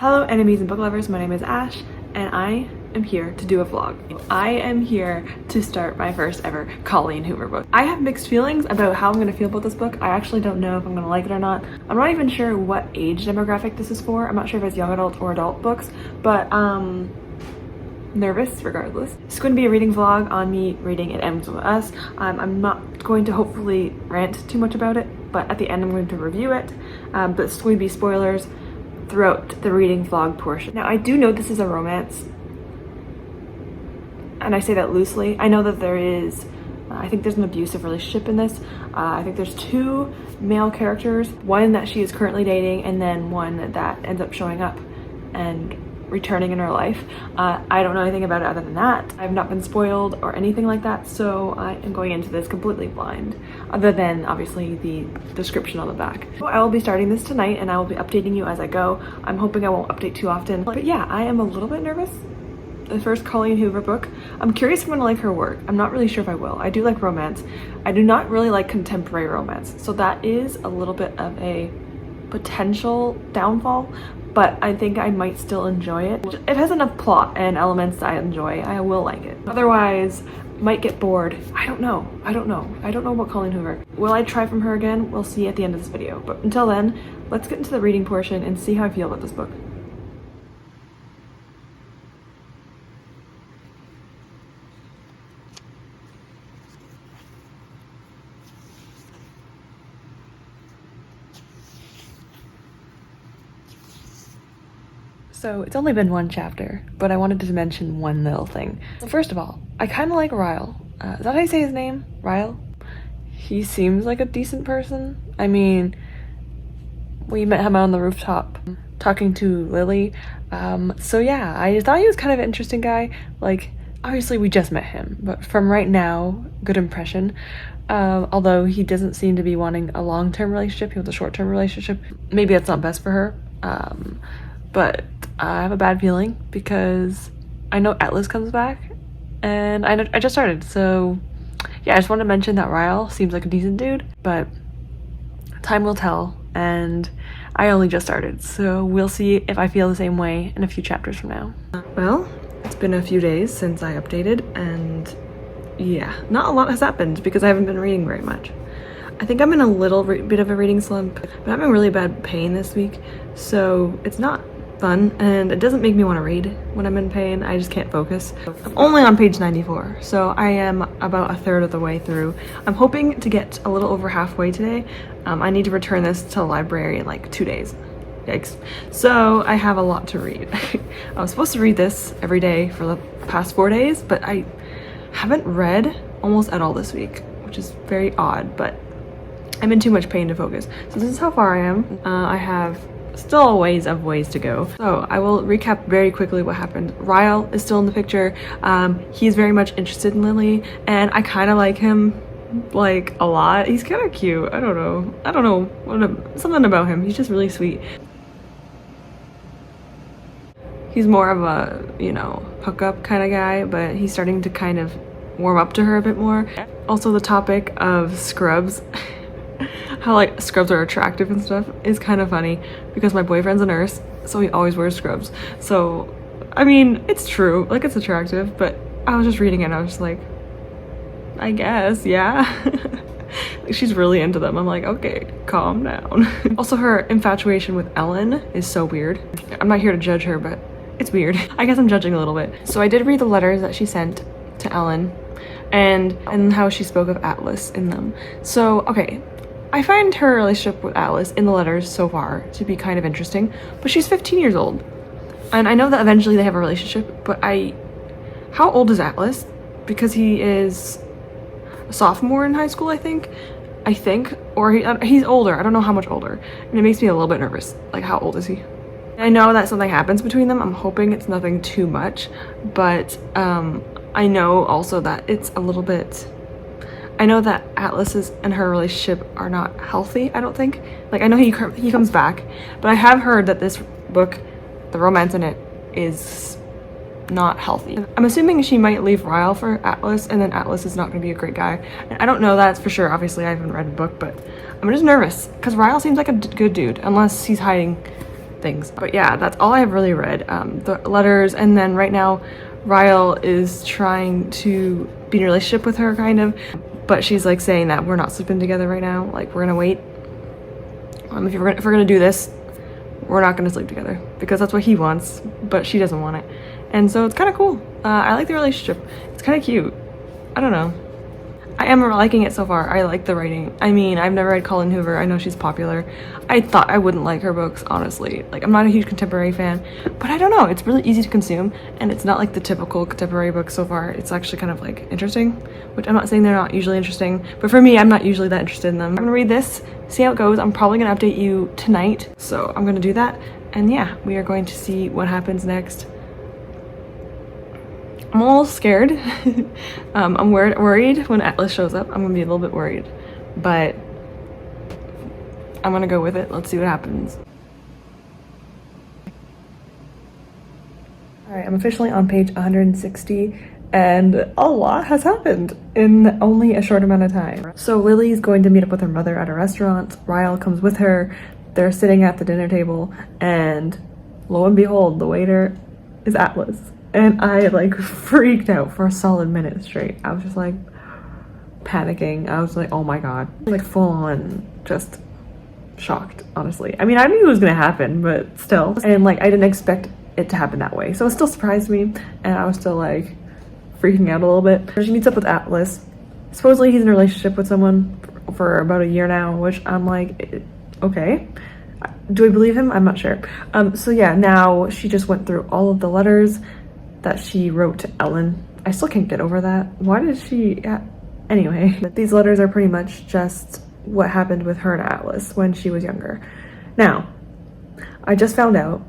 Hello enemies and book lovers, my name is Ash and I am here to do a vlog. I am here to start my first ever Colleen Hoover book. I have mixed feelings about how I'm going to feel about this book. I actually don't know if I'm going to like it or not. I'm not even sure what age demographic this is for. I'm not sure if it's young adult or adult books, but nervous regardless. It's going to be a reading vlog on me reading It Ends With Us. I'm not going to hopefully rant too much about it, but at the end I'm going to review it, but it's going to be spoilers throughout the reading vlog portion. Now I do know this is a romance, and I say that loosely. I know that there is, I think there's an abusive relationship in this. I think there's two male characters, one that she is currently dating and then one that ends up showing up and returning in her life. I don't know anything about it other than that. I've not been spoiled or anything like that, so I am going into this completely blind, other than obviously the description on the back. I will be starting this tonight and I will be updating you as I go. I'm hoping I won't update too often, but yeah, I am a little bit nervous. The first Colleen Hoover book. I'm curious if I'm gonna like her work. I'm not really sure if I will. I do like romance. I do not really like contemporary romance, so that is a little bit of a potential downfall, but I think I might still enjoy it. It has enough plot and elements that I enjoy. I will like it. Otherwise, might get bored. I don't know about Colleen Hoover. Will I try from her again? We'll see at the end of this video. But until then, let's get into the reading portion and see how I feel about this book. So it's only been one chapter, but I wanted to mention one little thing. So first of all, I kind of like Ryle. Is that how you say his name? Ryle? He seems like a decent person. I mean, we met him out on the rooftop talking to Lily. So yeah, I thought he was kind of an interesting guy. Like, obviously we just met him, but from right now, good impression. Although he doesn't seem to be wanting a long-term relationship, he wants a short-term relationship. Maybe that's not best for her. But I have a bad feeling because I know Atlas comes back and I just started, so yeah, I just wanted to mention that Ryle seems like a decent dude, but time will tell, and I only just started, so we'll see if I feel the same way in a few chapters from now. Well, it's been a few days since I updated, and yeah, not a lot has happened because I haven't been reading very much. I think I'm in a little bit of a reading slump, but I'm in really bad pain this week, so it's not fun, and it doesn't make me want to read when I'm in pain. I just can't focus. I'm only on page 94, so I am about a third of the way through. I'm hoping to get a little over halfway today. I need to return this to the library in like 2 days. Yikes. So I have a lot to read. I was supposed to read this every day for the past 4 days, but I haven't read almost at all this week, which is very odd, but I'm in too much pain to focus. So this is how far I am. I have still a ways to go. So I will recap very quickly what happened. Ryle is still in the picture. He's very much interested in Lily, and I kind of like him, like, a lot. He's kind of cute. I don't know. Something about him. He's just really sweet. He's more of a, you know, hookup kind of guy, but he's starting to kind of warm up to her a bit more. Also, the topic of scrubs, how like scrubs are attractive and stuff, is kind of funny because my boyfriend's a nurse, so he always wears scrubs. So I mean, it's true, like, it's attractive, but I was just reading it and I was just like, I guess, yeah. Like, she's really into them. I'm like, okay, calm down. Also, her infatuation with Ellen is so weird. I'm not here to judge her, but it's weird. I guess I'm judging a little bit. So I did read the letters that she sent to Ellen and how she spoke of Atlas in them. So okay, I find her relationship with Atlas in the letters so far to be kind of interesting, but she's 15 years old. And I know that eventually they have a relationship, but how old is Atlas? Because he is a sophomore in high school, I think, or he's older. I don't know how much older. And it makes me a little bit nervous. Like, how old is he? I know that something happens between them. I'm hoping it's nothing too much, but I know also that it's a little bit, I know that Atlas's and her relationship are not healthy, I don't think. Like, I know he comes back, but I have heard that this book, the romance in it, is not healthy. I'm assuming she might leave Ryle for Atlas, and then Atlas is not going to be a great guy. And I don't know that for sure. Obviously, I haven't read the book, but I'm just nervous because Ryle seems like a good dude, unless he's hiding things. But yeah, that's all I've really read. The letters, and then right now Ryle is trying to be in a relationship with her, kind of, but she's like saying that we're not sleeping together right now, like we're gonna wait. If we're gonna do this, we're not gonna sleep together, because that's what he wants, but she doesn't want it. And so it's kind of cool. I like the relationship. It's kind of cute. I don't know. I am liking it so far. I like the writing. I mean, I've never read Colleen Hoover. I know she's popular. I thought I wouldn't like her books, honestly. Like, I'm not a huge contemporary fan, but I don't know. It's really easy to consume, and it's not like the typical contemporary books so far. It's actually kind of like interesting, which I'm not saying they're not usually interesting, but for me, I'm not usually that interested in them. I'm gonna read this, see how it goes. I'm probably gonna update you tonight, so I'm gonna do that. And yeah, we are going to see what happens next. I'm a little scared. I'm worried when Atlas shows up. I'm gonna be a little bit worried, but I'm gonna go with it. Let's see what happens. All right, I'm officially on page 160, and a lot has happened in only a short amount of time. So Lily's going to meet up with her mother at a restaurant. Ryle comes with her. They're sitting at the dinner table, and lo and behold, the waiter is Atlas. And I like freaked out for a solid minute straight. I was just like panicking. I was like, oh my god. Like full on just shocked, honestly. I mean, I knew it was gonna happen, but still. And like, I didn't expect it to happen that way. So it still surprised me, and I was still like freaking out a little bit. She meets up with Atlas. Supposedly he's in a relationship with someone for about a year now, which I'm like, okay. Do I believe him? I'm not sure. So yeah, now she just went through all of the letters that she wrote to Ellen. I still can't get over that. Why did she? Anyway, these letters are pretty much just what happened with her and Atlas when she was younger. Now, I just found out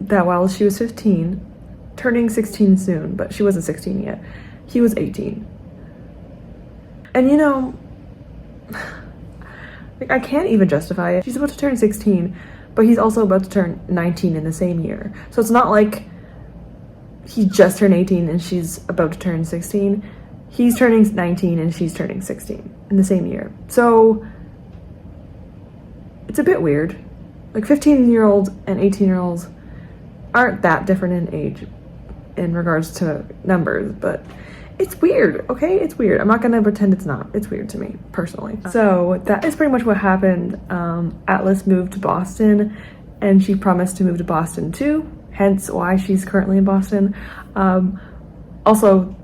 that while she was 15, turning 16 soon, but she wasn't 16 yet, he was 18. And you know, like, I can't even justify it. She's about to turn 16, but he's also about to turn 19 in the same year. So it's not like he just turned 18 and she's about to turn 16. He's turning 19 and she's turning 16 in the same year. So it's a bit weird. Like 15-year-olds and 18-year-olds aren't that different in age in regards to numbers, but it's weird, okay? It's weird. I'm not gonna pretend it's not. It's weird to me, personally. So that is pretty much what happened. Atlas moved to Boston, and she promised to move to Boston too, hence why she's currently in Boston. Also,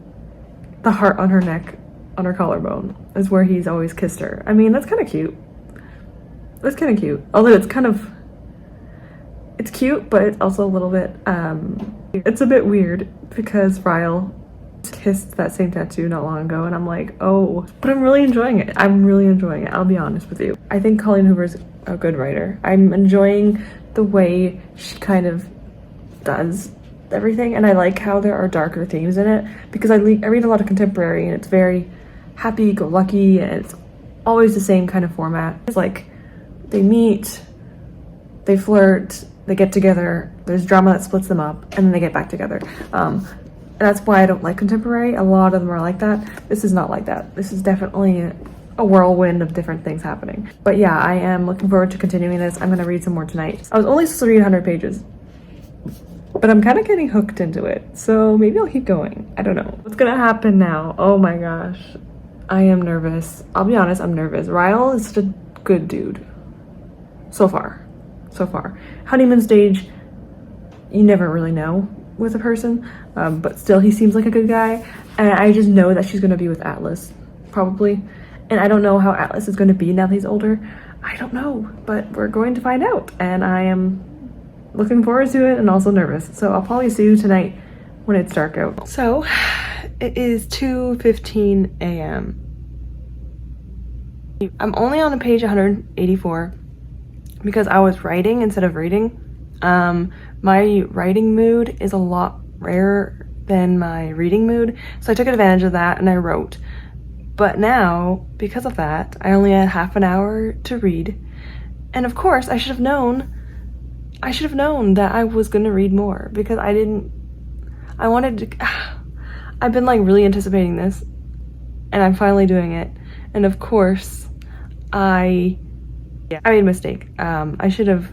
the heart on her neck, on her collarbone, is where he's always kissed her. I mean, that's kind of cute. That's kind of cute. Although it's cute, but it's also a little bit, it's a bit weird because Ryle kissed that same tattoo not long ago, and I'm like, oh, but I'm really enjoying it. I'm really enjoying it, I'll be honest with you. I think Colleen Hoover's a good writer. I'm enjoying the way she kind of does everything, and I like how there are darker themes in it, because I read a lot of contemporary, and it's very happy-go-lucky, and it's always the same kind of format. It's like they meet, they flirt, they get together, there's drama that splits them up, and then they get back together. And that's why I don't like contemporary. A lot of them are like that. This is not like that. This is definitely a whirlwind of different things happening. But yeah, I am looking forward to continuing this. I'm gonna read some more tonight. I was only supposed to read 100 pages, but I'm kind of getting hooked into it, so maybe I'll keep going. I don't know. What's gonna happen now? Oh my gosh. I am nervous. I'll be honest, I'm nervous. Ryle is such a good dude. So far. Honeymoon stage, you never really know with a person, but still he seems like a good guy, and I just know that she's gonna be with Atlas, probably. And I don't know how Atlas is gonna be now that he's older. I don't know, but we're going to find out, and I am looking forward to it and also nervous. So I'll probably see you tonight when it's dark out. So it is 2:15 a.m. I'm only on the page 184 because I was writing instead of reading. My writing mood is a lot rarer than my reading mood, so I took advantage of that and I wrote. But now, because of that, I only had half an hour to read, and of course I should have known that I was gonna read more, because I've been like really anticipating this, and I'm finally doing it. And of course I made a mistake. I should have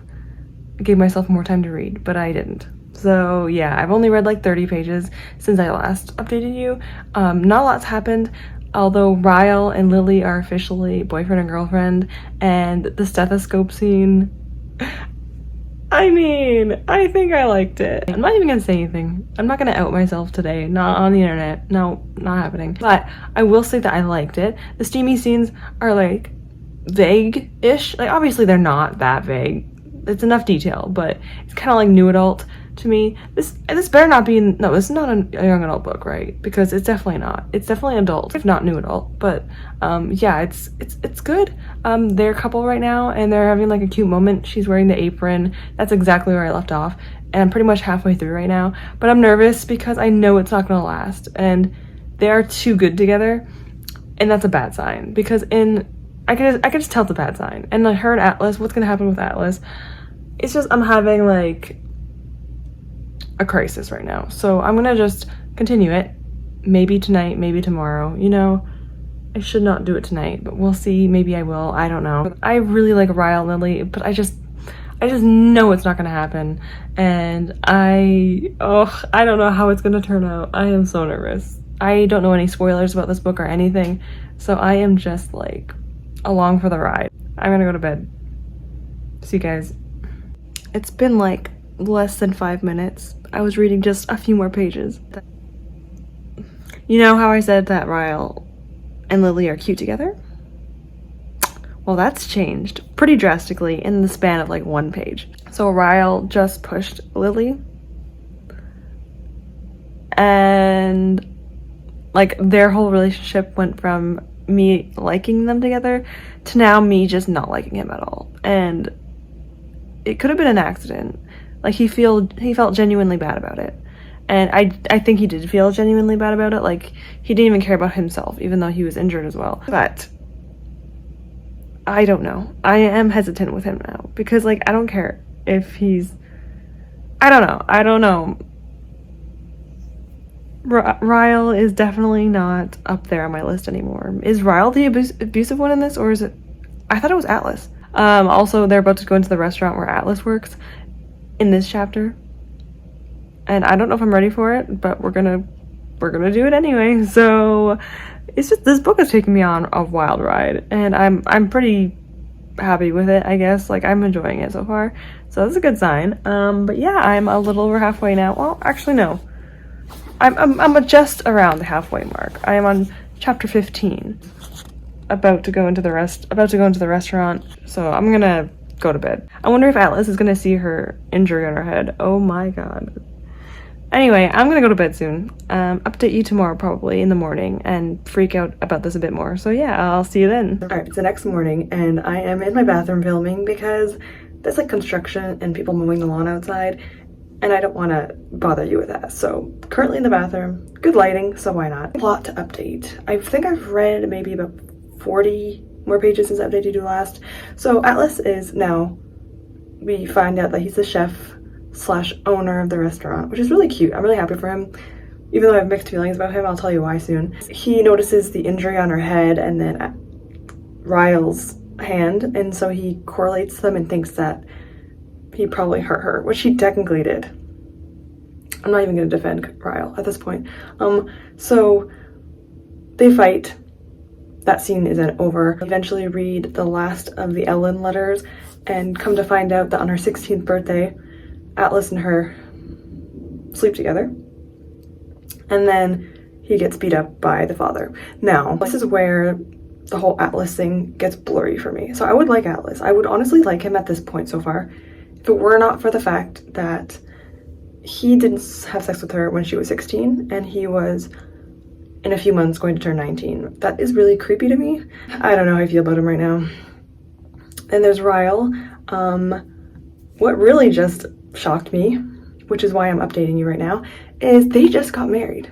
gave myself more time to read, but I didn't. So yeah, I've only read like 30 pages since I last updated you. Not a lot's happened, although Ryle and Lily are officially boyfriend and girlfriend, and the stethoscope scene, I mean, I think I liked it. I'm not even gonna say anything. I'm not gonna out myself today, not on the internet. No, not happening. But I will say that I liked it. The steamy scenes are like vague-ish. Like obviously they're not that vague. It's enough detail, but it's kind of like new adult to me. This better not be, no, this is not a young adult book, right? Because it's definitely not. It's definitely adult, if not new adult. But yeah, it's good. They're a couple right now, and they're having like a cute moment. She's wearing the apron. That's exactly where I left off, and I'm pretty much halfway through right now. But I'm nervous because I know it's not gonna last, and they are too good together, and that's a bad sign. Because I could just tell it's a bad sign. And I heard Atlas. What's gonna happen with Atlas? It's just I'm having like a crisis right now, so I'm gonna just continue it. Maybe tonight, maybe tomorrow. You know, I should not do it tonight, but we'll see. Maybe I will. I don't know. I really like Ryle and Lily, but I just know it's not gonna happen, and I don't know how it's gonna turn out. I am so nervous. I don't know any spoilers about this book or anything, so I am just like along for the ride. I'm gonna go to bed. See you guys. It's been like less than 5 minutes. I was reading just a few more pages. You know how I said that Ryle and Lily are cute together? Well, that's changed pretty drastically in the span of like 1 page. So Ryle just pushed Lily, and like their whole relationship went from me liking them together to now me just not liking him at all. And it could have been an accident. Like he felt genuinely bad about it. And I think he did feel genuinely bad about it. Like he didn't even care about himself, even though he was injured as well. But I don't know. I am hesitant with him now because like I don't care if he's, I don't know. Ryle is definitely not up there on my list anymore. Is Ryle the abusive one in this, or is it? I thought it was Atlas. Also, they're about to go into the restaurant where Atlas works in this chapter, and I don't know if I'm ready for it, but we're gonna do it anyway. So it's just, this book is taking me on a wild ride, and I'm pretty happy with it, I guess. Like I'm enjoying it so far, so that's a good sign. But yeah, I'm a little over halfway now. Well, actually no, I'm just around the halfway mark. I am on chapter 15, about to go into the restaurant, so I'm gonna go to bed. I wonder if Atlas is gonna see her injury on her head. Oh my god. Anyway, I'm gonna go to bed soon. Update you tomorrow probably in the morning and freak out about this a bit more. So yeah, I'll see you then. Alright, it's the next morning and I am in my bathroom filming because there's like construction and people mowing the lawn outside, and I don't want to bother you with that. So currently in the bathroom, good lighting, so why not? Plot to update. I think I've read maybe about 40 more pages since I updated you last. So Atlas is now, we find out that he's the chef slash owner of the restaurant, which is really cute. I'm really happy for him, even though I have mixed feelings about him. I'll tell you why soon. He notices the injury on her head and then Ryle's hand, and so he correlates them and thinks that he probably hurt her, which he technically did. I'm not even going to defend Ryle at this point. So they fight. That scene isn't over. Eventually read the last of the Ellen letters and come to find out that on her 16th birthday, Atlas and her sleep together. And then he gets beat up by the father. Now, this is where the whole Atlas thing gets blurry for me. So I would like Atlas. I would honestly like him at this point so far, if it were not for the fact that he didn't have sex with her when she was 16 and he was in a few months going to turn 19. That is really creepy to me. I don't know how I feel about him right now. And there's Ryle. What really just shocked me, which is why I'm updating you right now, is they just got married.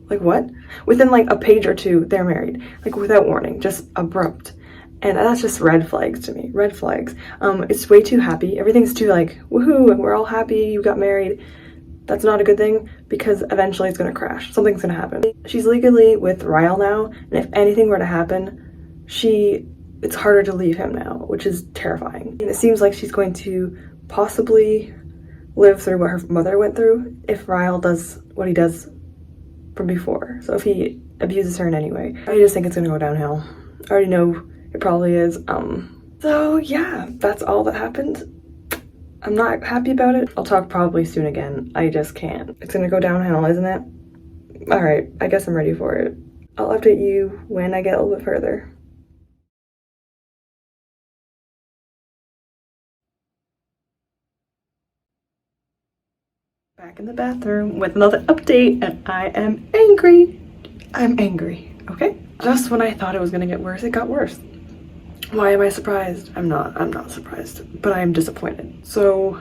Like what? Within like a page or two, they're married. Like without warning, just abrupt. And that's just red flags to me, red flags. It's way too happy. Everything's too like, woohoo, we're all happy, you got married. That's not a good thing because eventually it's gonna crash. Something's gonna happen. She's legally with Ryle now, and if anything were to happen, it's harder to leave him now, which is terrifying. And it seems like she's going to possibly live through what her mother went through if Ryle does what he does from before. So if he abuses her in any way, I just think it's gonna go downhill. I already know it probably is. So yeah, that's all that happened. I'm not happy about it. I'll talk probably soon again. I just can't. It's gonna go downhill, isn't it? All right, I guess I'm ready for it. I'll update you when I get a little bit further. Back in the bathroom with another update, and I am angry. I'm angry, okay? Just when I thought it was gonna get worse, it got worse. Why am I surprised? I'm not surprised, but I am disappointed. So,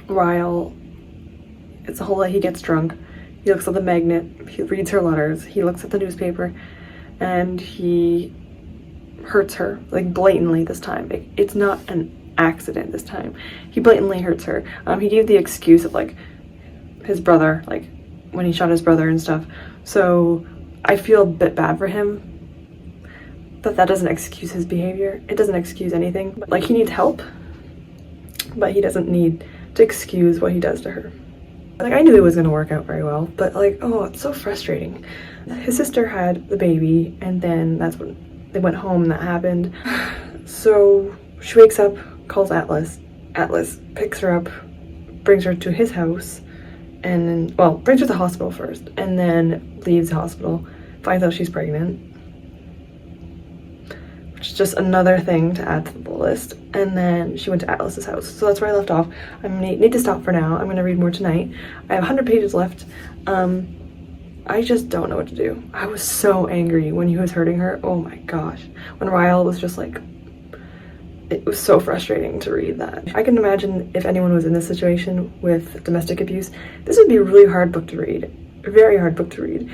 Ryle, it's a whole lot. He gets drunk, he looks at the magnet, he reads her letters, he looks at the newspaper, and he hurts her, like blatantly this time. It's not an accident this time. He blatantly hurts her. He gave the excuse of like his brother, like when he shot his brother and stuff. So I feel a bit bad for him, but that doesn't excuse his behavior. It doesn't excuse anything. Like, he needs help, but he doesn't need to excuse what he does to her. Like, I knew it was gonna work out very well, but like, oh, it's so frustrating. His sister had the baby, and then that's when they went home and that happened. So she wakes up, calls Atlas. Atlas picks her up, brings her to his house, and then, well, brings her to the hospital first, and then leaves the hospital, finds out she's pregnant, which is just another thing to add to the list. And then she went to Atlas's house. So that's where I left off. I need to stop for now. I'm gonna read more tonight. I have 100 pages left. I just don't know what to do. I was so angry when he was hurting her. Oh my gosh. When Ryle was just like, it was so frustrating to read that. I can imagine if anyone was in this situation with domestic abuse, this would be a really hard book to read. A very hard book to read.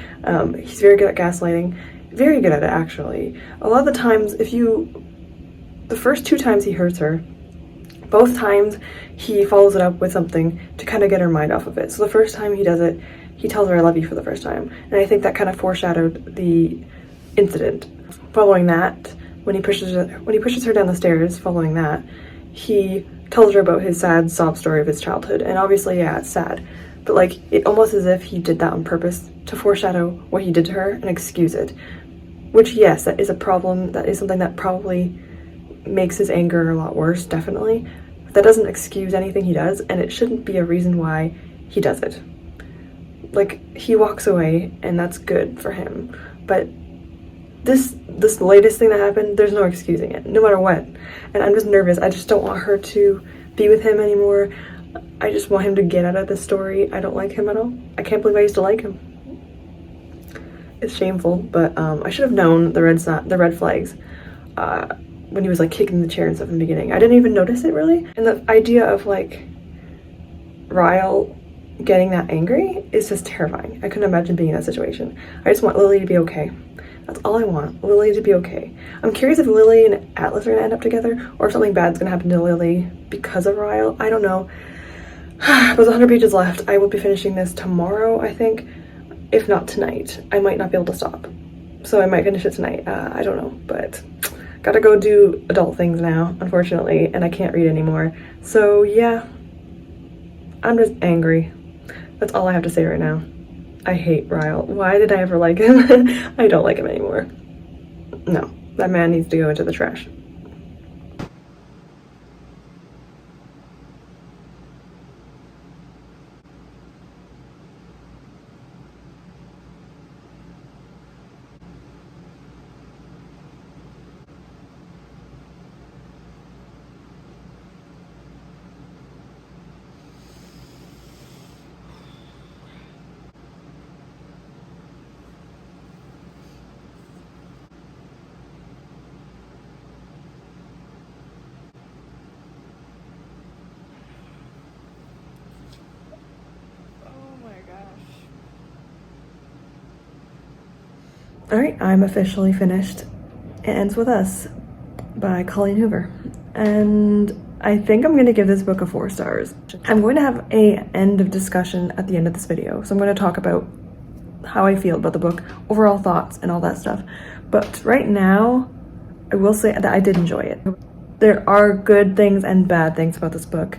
He's very good at gaslighting. Very good at it, actually. A lot of the times, the first 2 times he hurts her, both times he follows it up with something to kind of get her mind off of it. So the first time he does it, he tells her I love you for the first time. And I think that kind of foreshadowed the incident. Following that, when he pushes her down the stairs, following that, he tells her about his sad sob story of his childhood. And obviously, yeah, it's sad. But like, it almost as if he did that on purpose to foreshadow what he did to her and excuse it. Which, yes, that is a problem. That is something that probably makes his anger a lot worse, definitely. But that doesn't excuse anything he does, and it shouldn't be a reason why he does it. Like, he walks away, and that's good for him. But this latest thing that happened, there's no excusing it, no matter what. And I'm just nervous. I just don't want her to be with him anymore. I just want him to get out of this story. I don't like him at all. I can't believe I used to like him. It's shameful, but I should have known the red flags when he was like kicking the chair and stuff in the beginning. I didn't even notice it really. And the idea of like Ryle getting that angry is just terrifying. I couldn't imagine being in that situation. I just want Lily to be okay. That's all I want, Lily to be okay. I'm curious if Lily and Atlas are gonna end up together, or if something bad's gonna happen to Lily because of Ryle. I don't know. There's 100 pages left. I will be finishing this tomorrow, I think. If not tonight. I might not be able to stop. So I might finish it tonight. I don't know, but gotta go do adult things now, unfortunately, and I can't read anymore. So yeah, I'm just angry. That's all I have to say right now. I hate Ryle. Why did I ever like him? I don't like him anymore. No, that man needs to go into the trash. All right, I'm officially finished. It Ends With Us by Colleen Hoover. And I think I'm gonna give this book a 4 stars. I'm going to have an end of discussion at the end of this video. So I'm gonna talk about how I feel about the book, overall thoughts and all that stuff. But right now, I will say that I did enjoy it. there are good things and bad things about this book,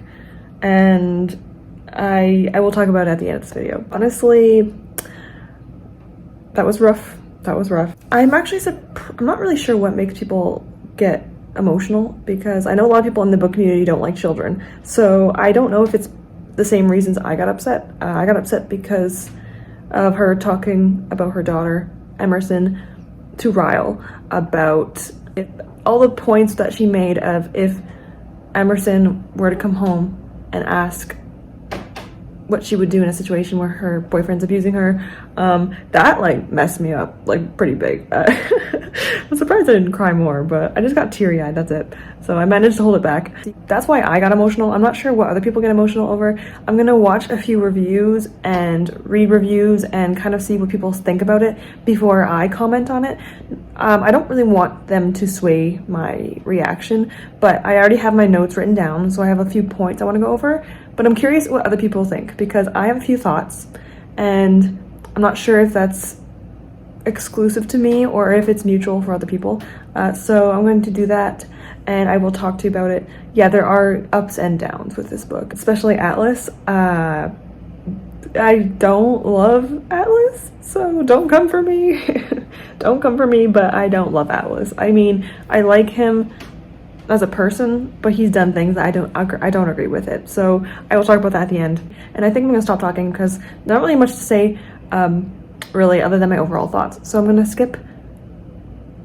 and I will talk about it at the end of this video. Honestly, that was rough. That was rough. I'm not really sure what makes people get emotional, because I know a lot of people in the book community don't like children, so I don't know if it's the same reasons I got upset. I got upset because of her talking about her daughter, Emerson, to Ryle about all the points that she made of if Emerson were to come home and ask what she would do in a situation where her boyfriend's abusing her. That like messed me up like pretty big. I'm surprised I didn't cry more, but I just got teary-eyed, that's it. So I managed to hold it back. That's why I got emotional. I'm not sure what other people get emotional over. I'm gonna watch a few reviews and read reviews and kind of see what people think about it before I comment on it. I don't really want them to sway my reaction, but I already have my notes written down, so I have a few points I want to go over. But I'm curious what other people think, because I have a few thoughts, and I'm not sure if that's exclusive to me or if it's mutual for other people. So I'm going to do that, and I will talk to you about it. Yeah, there are ups and downs with this book, especially Atlas. I don't love Atlas, so don't come for me. Don't come for me, but I don't love Atlas. I mean, I like him as a person, but he's done things that I don't agree with it. So I will talk about that at the end. And I think I'm gonna stop talking because not really much to say, really, other than my overall thoughts. So I'm gonna skip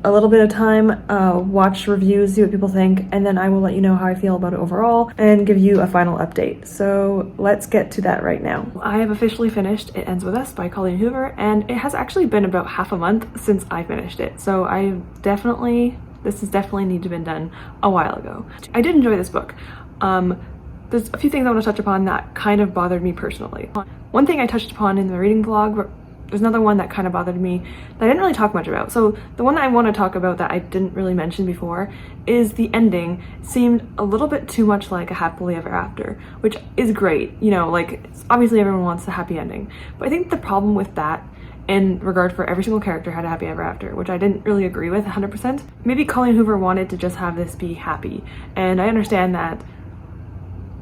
a little bit of time, watch reviews, see what people think, and then I will let you know how I feel about it overall and give you a final update. So let's get to that right now. I have officially finished It Ends With Us by Colleen Hoover, and it has actually been about half a month since I finished it. So this has definitely needed to been done a while ago. I did enjoy this book. There's a few things I want to touch upon that kind of bothered me personally. One thing I touched upon in the reading vlog, there's another one that kind of bothered me that I didn't really talk much about. So the one that I want to talk about that I didn't really mention before is the ending seemed a little bit too much like a happily ever after, which is great. You know, like obviously everyone wants a happy ending, but I think the problem with that in regard for every single character had a happy ever after, which I didn't really agree with 100%. Maybe Colleen Hoover wanted to just have this be happy, and I understand that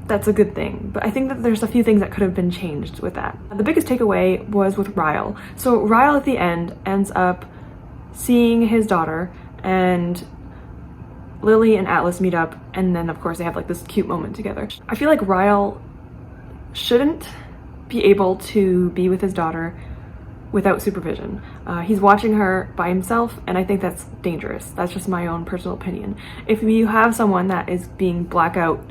that's a good thing, but I think that there's a few things that could have been changed with that. The biggest takeaway was with Ryle. So Ryle at the end ends up seeing his daughter, and Lily and Atlas meet up, and then of course they have like this cute moment together. I feel like Ryle shouldn't be able to be with his daughter without supervision. He's watching her by himself, and I think that's dangerous. That's just my own personal opinion. If you have someone that is being blackout,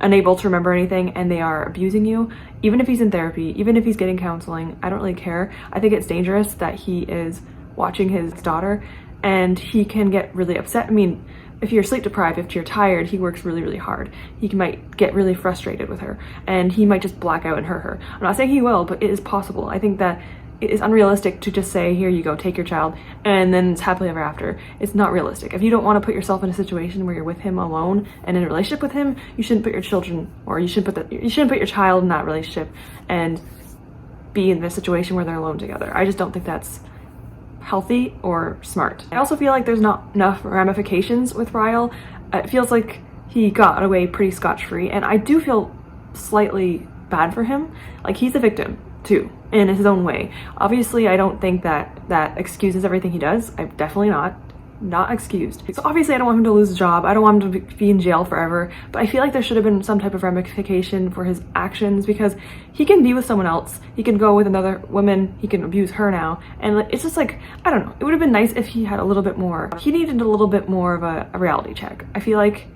unable to remember anything, and they are abusing you, even if he's in therapy, even if he's getting counseling, I don't really care. I think it's dangerous that he is watching his daughter, and he can get really upset. I mean, if you're sleep deprived, if you're tired, he works really, really hard. He might get really frustrated with her, and he might just black out and hurt her. I'm not saying he will, but it is possible. I think that it is unrealistic to just say, here you go, take your child, and then it's happily ever after. It's not realistic. If you don't want to put yourself in a situation where you're with him alone and in a relationship with him, you shouldn't put your children, or you shouldn't put your child in that relationship and be in this situation where they're alone together. I just don't think that's healthy or smart. I also feel like there's not enough ramifications with Ryle. It feels like he got away pretty scotch-free, and I do feel slightly bad for him. Like, he's a victim too, in his own way. Obviously, I don't think that excuses everything he does. I'm definitely not excused. So obviously I don't want him to lose his job. I don't want him to be in jail forever, but I feel like there should have been some type of ramification for his actions, because he can be with someone else. He can go with another woman. He can abuse her now. And it's just like, I don't know. It would have been nice if he had a little bit more. He needed a little bit more of a reality check. I feel like,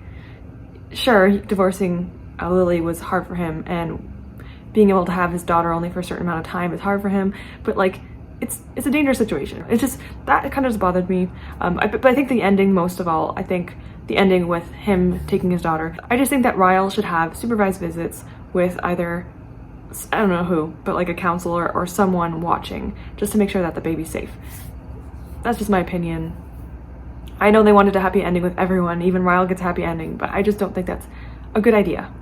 sure, divorcing Lily was hard for him, and being able to have his daughter only for a certain amount of time is hard for him, but like, it's a dangerous situation. It's just, that kind of just bothered me. But I think the ending, most of all, I think the ending with him taking his daughter, I just think that Ryle should have supervised visits with either, I don't know who, but like a counselor or someone watching, just to make sure that the baby's safe. That's just my opinion. I know they wanted a happy ending with everyone, even Ryle gets a happy ending, but I just don't think that's a good idea.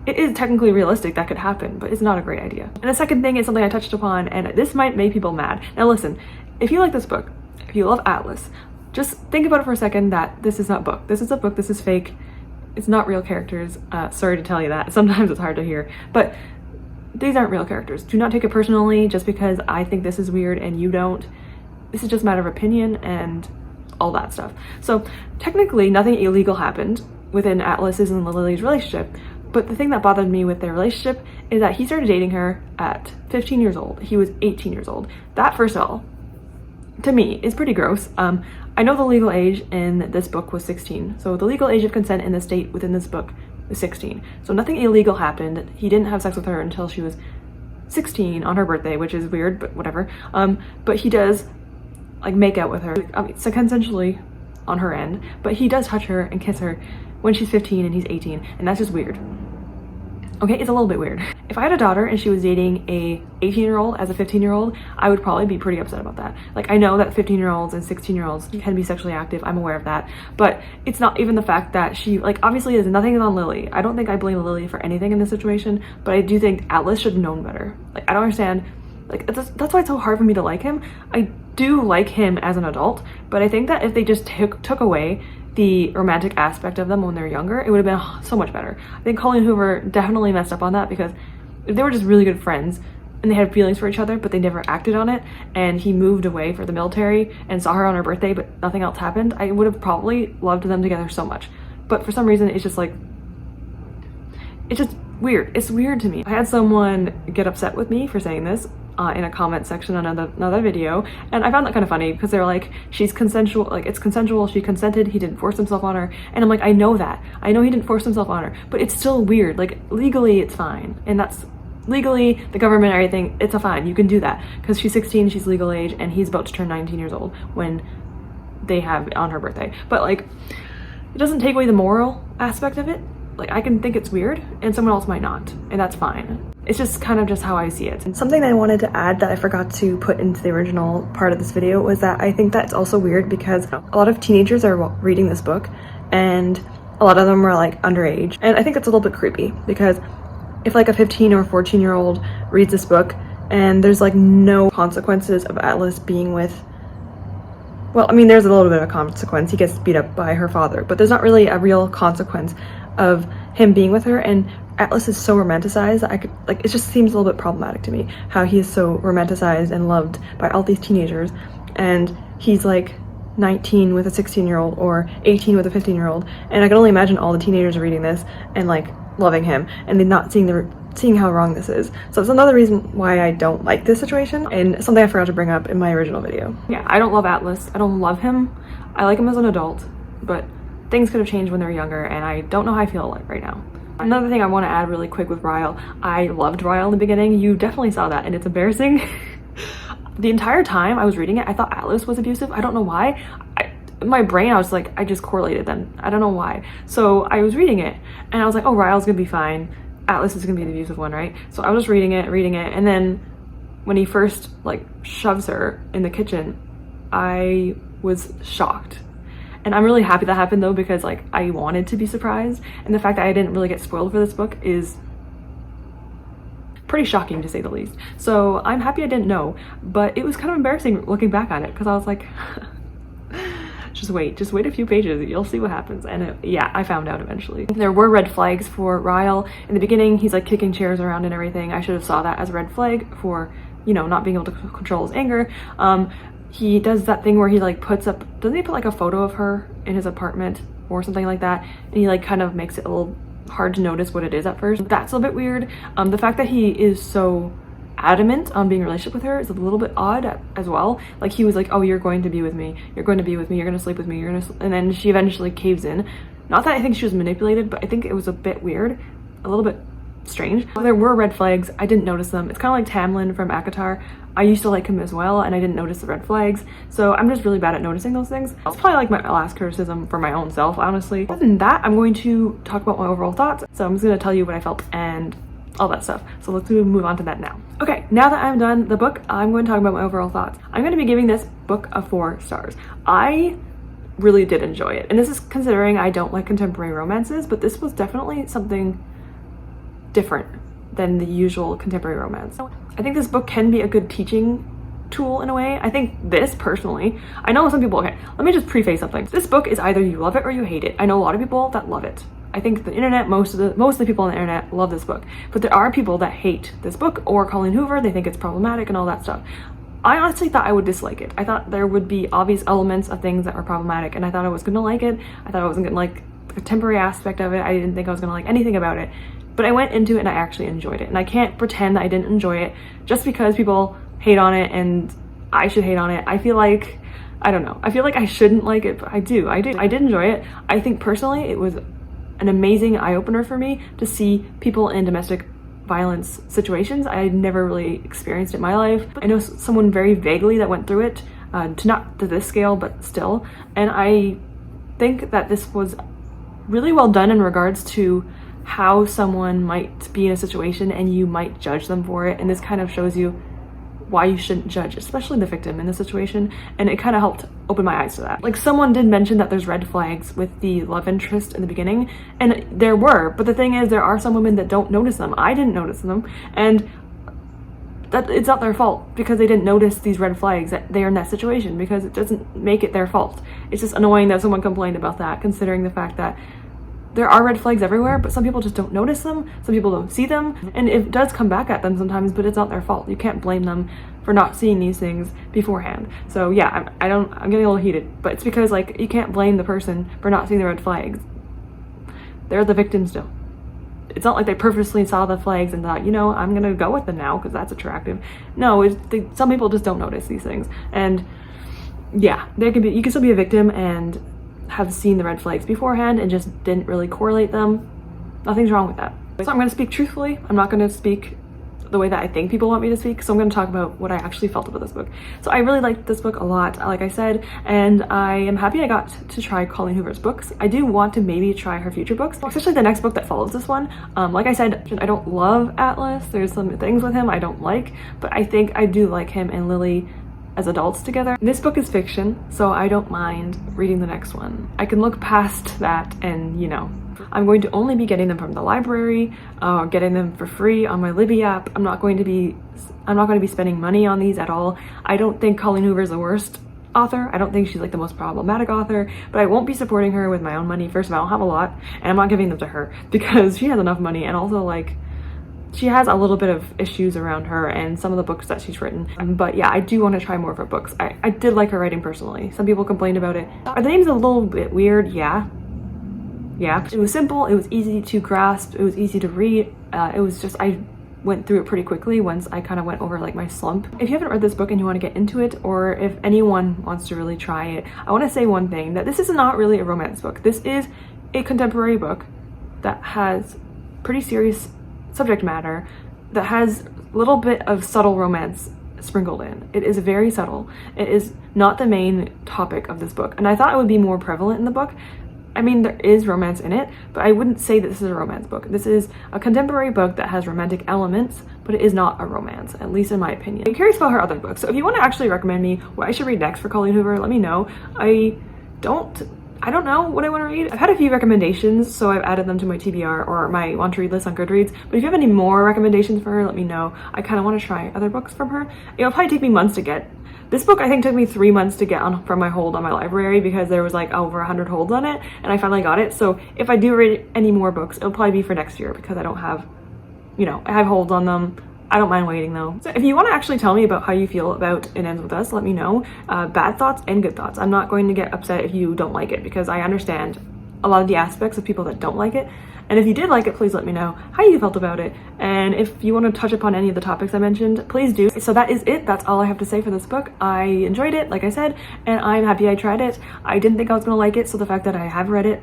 It is technically realistic that could happen, but it's not a great idea. And the second thing is something I touched upon, and this might make people mad. Now listen, if you like this book, if you love Atlas, just think about it for a second that this is not book. This is a book. This is fake. It's not real characters. Sorry to tell you that. Sometimes it's hard to hear, but these aren't real characters. Do not take it personally just because I think this is weird and you don't. This is just a matter of opinion and all that stuff. So technically nothing illegal happened within Atlas's and Lily's relationship, but the thing that bothered me with their relationship is that he started dating her at 15 years old. He was 18 years old. That, first of all, to me, is pretty gross. I know the legal age in this book was 16. So the legal age of consent in the state within this book is 16. So nothing illegal happened. He didn't have sex with her until she was 16 on her birthday, which is weird, but whatever. But he does like make out with her, so consensually on her end, but he does touch her and kiss her when she's 15 and he's 18, and that's just weird. Okay, it's a little bit weird. If I had a daughter and she was dating a 18-year-old as a 15-year-old, I would probably be pretty upset about that. Like, I know that 15-year-olds and 16-year-olds can be sexually active, I'm aware of that, but it's not even the fact that she, like, obviously there's nothing on Lily. I don't think I blame Lily for anything in this situation, but I do think Atlas should have known better. Like, I don't understand, like, that's why it's so hard for me to like him. I do like him as an adult, but I think that if they just took away the romantic aspect of them when they're younger, it would have been so much better. I think Colleen Hoover definitely messed up on that, because if they were just really good friends and they had feelings for each other but they never acted on it, and he moved away for the military and saw her on her birthday but nothing else happened, I would have probably loved them together so much. But for some reason it's just like, it's just weird. It's weird to me. I had someone get upset with me for saying this in a comment section on another video, and I found that kind of funny because they're like, she's consensual, like, it's consensual, she consented, he didn't force himself on her, and I'm like, I know that, I know he didn't force himself on her, but it's still weird. Like, legally it's fine, and that's legally, the government, everything, it's a fine, you can do that because she's 16, she's legal age, and he's about to turn 19 years old when they have on her birthday. But like, it doesn't take away the moral aspect of it. Like, I can think it's weird and someone else might not, and that's fine. It's just kind of just how I see it. And something that I wanted to add that I forgot to put into the original part of this video was that I think that it's also weird because a lot of teenagers are reading this book and a lot of them are like underage. And I think it's a little bit creepy because if like a 15 or 14-year-old reads this book and there's like no consequences of Atlas being with, well, I mean, there's a little bit of a consequence. He gets beat up by her father, but there's not really a real consequence of him being with her. And Atlas is so romanticized that I could, like, it just seems a little bit problematic to me how he is so romanticized and loved by all these teenagers, and he's like 19 with a 16-year-old or 18 with a 15-year-old, and I can only imagine all the teenagers are reading this and like loving him and then not seeing how wrong this is. So it's another reason why I don't like this situation, and something I forgot to bring up in my original video. Yeah, I don't love Atlas. I don't love him. I like him as an adult, but things could have changed when they were younger, and I don't know how I feel like right now. Another thing I want to add really quick with Ryle, I loved Ryle in the beginning. You definitely saw that, and it's embarrassing. The entire time I was reading it, I thought Atlas was abusive. I don't know why. In my brain, I was like, I just correlated them. I don't know why. So I was reading it, and I was like, oh, Ryle's gonna be fine. Atlas is gonna be the abusive one, right? So I was just reading it, and then when he first like shoves her in the kitchen, I was shocked. And I'm really happy that happened though, because like I wanted to be surprised, and the fact that I didn't really get spoiled for this book is pretty shocking to say the least. So I'm happy I didn't know, but it was kind of embarrassing looking back on it because I was like, just wait a few pages, you'll see what happens. And yeah, I found out eventually. There were red flags for Ryle. In the beginning, he's like kicking chairs around and everything. I should have saw that as a red flag for, you know, not being able to control his anger. He does that thing where he like puts up, doesn't he put like a photo of her in his apartment or something like that, and he like kind of makes it a little hard to notice what it is at first. That's a little bit weird. The fact that he is so adamant on being in a relationship with her is a little bit odd as well. Like, he was like, oh, you're going to be with me, you're going to be with me, you're going to sleep with me, and then she eventually caves in. Not that I think she was manipulated, but I think it was a bit weird, a little bit strange. There were red flags, I didn't notice them. It's kind of like Tamlin from ACOTAR. I used to like him as well, and I didn't notice the red flags, so I'm just really bad at noticing those things. That's probably like my last criticism for my own self, honestly. Other than that, I'm going to talk about my overall thoughts. So I'm just going to tell you what I felt and all that stuff. So let's move on to that now. Okay, now that I'm done the book, I'm going to talk about my overall thoughts. I'm going to be giving this book a 4 stars. I really did enjoy it, and this is considering I don't like contemporary romances, but this was definitely something different than the usual contemporary romance. I think this book can be a good teaching tool in a way. I think this personally, I know some people, okay, let me just preface something. This book is either you love it or you hate it. I know a lot of people that love it. I think the internet, most of the people on the internet love this book, but there are people that hate this book or Colleen Hoover. They think it's problematic and all that stuff. I honestly thought I would dislike it. I thought there would be obvious elements of things that were problematic, and I thought I was gonna like it. I thought I wasn't gonna like the contemporary aspect of it. I didn't think I was gonna like anything about it, but I went into it and I actually enjoyed it. And I can't pretend that I didn't enjoy it just because people hate on it and I should hate on it. I feel like, I don't know, I feel like I shouldn't like it, but I did enjoy it. I think personally it was an amazing eye-opener for me to see people in domestic violence situations. I had never really experienced it in my life. I know someone very vaguely that went through it, not to this scale, but still. And I think that this was really well done in regards to how someone might be in a situation and you might judge them for it. And this kind of shows you why you shouldn't judge, especially the victim in the situation. And it kind of helped open my eyes to that. Like, someone did mention that there's red flags with the love interest in the beginning, and there were, but the thing is, there are some women that don't notice them. I didn't notice them, and that it's not their fault because they didn't notice these red flags that they're in that situation, because it doesn't make it their fault. It's just annoying that someone complained about that, considering the fact that there are red flags everywhere, but some people just don't notice them, some people don't see them, and it does come back at them sometimes, but it's not their fault. You can't blame them for not seeing these things beforehand. So yeah, I'm getting a little heated, but it's because, like, you can't blame the person for not seeing the red flags. They're the victims still. It's not like they purposely saw the flags and thought, you know, I'm gonna go with them now because that's attractive. No, some people just don't notice these things. And yeah, you can still be a victim and have seen the red flags beforehand and just didn't really correlate them. Nothing's wrong with that. So I'm going to speak truthfully. I'm not going to speak the way that I think people want me to speak. So I'm going to talk about what I actually felt about this book. So I really liked this book a lot, like I said, and I am happy I got to try Colleen Hoover's books. I do want to maybe try her future books, especially the next book that follows this one. Like I said, I don't love Atlas. There's some things with him I don't like, but I think I do like him and Lily as adults together. This book is fiction, so I don't mind reading the next one. I can look past that and, you know, I'm going to only be getting them from the library, getting them for free on my Libby app. I'm not going to be spending money on these at all. I don't think Colleen Hoover is the worst author. I don't think she's like the most problematic author, but I won't be supporting her with my own money. First of all, I don't have a lot, and I'm not giving them to her because she has enough money, and also, like, she has a little bit of issues around her and some of the books that she's written. But yeah, I do want to try more of her books. I did like her writing personally. Some people complained about it. Are the names a little bit weird? Yeah. It was simple. It was easy to grasp. It was easy to read. It was just, I went through it pretty quickly once I kind of went over like my slump. If you haven't read this book and you want to get into it, or if anyone wants to really try it, I want to say one thing, that this is not really a romance book. This is a contemporary book that has pretty serious subject matter, that has a little bit of subtle romance sprinkled in. It is very subtle. It is not the main topic of this book, and I thought it would be more prevalent in the book. I mean, there is romance in it, but I wouldn't say that this is a romance book. This is a contemporary book that has romantic elements, but it is not a romance, at least in my opinion. I'm curious about her other books, so if you want to actually recommend me what I should read next for Colleen Hoover, let me know. I don't know what I want to read. I've had a few recommendations, so I've added them to my TBR or my want to read list on Goodreads, but if you have any more recommendations for her, let me know. I kind of want to try other books from her. It'll probably take me months to get. This book, I think, took me 3 months to get on from my hold on my library because there was like over 100 holds on it, and I finally got it. So if I do read any more books, it'll probably be for next year because I don't have, you know, I have holds on them. I don't mind waiting though. So if you want to actually tell me about how you feel about It Ends With Us, let me know. Bad thoughts and good thoughts. I'm not going to get upset if you don't like it because I understand a lot of the aspects of people that don't like it. And if you did like it, please let me know how you felt about it. And if you want to touch upon any of the topics I mentioned, please do. So that is it. That's all I have to say for this book. I enjoyed it, like I said, and I'm happy I tried it. I didn't think I was going to like it, so the fact that I have read it,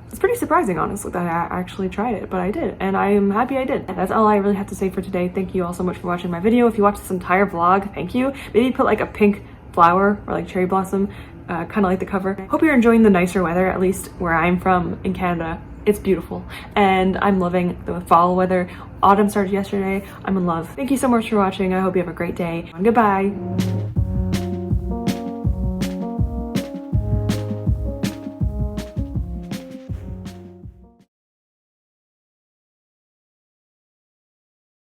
it's pretty surprising, honestly, that I actually tried it, but I did, and I am happy I did. And that's all I really have to say for today. Thank you all so much for watching my video. If you watched this entire vlog, thank you. Maybe put like a pink flower or like cherry blossom, kind of like the cover. Hope you're enjoying the nicer weather, at least where I'm from in Canada. It's beautiful, and I'm loving the fall weather. Autumn started yesterday. I'm in love. Thank you so much for watching. I hope you have a great day. Goodbye.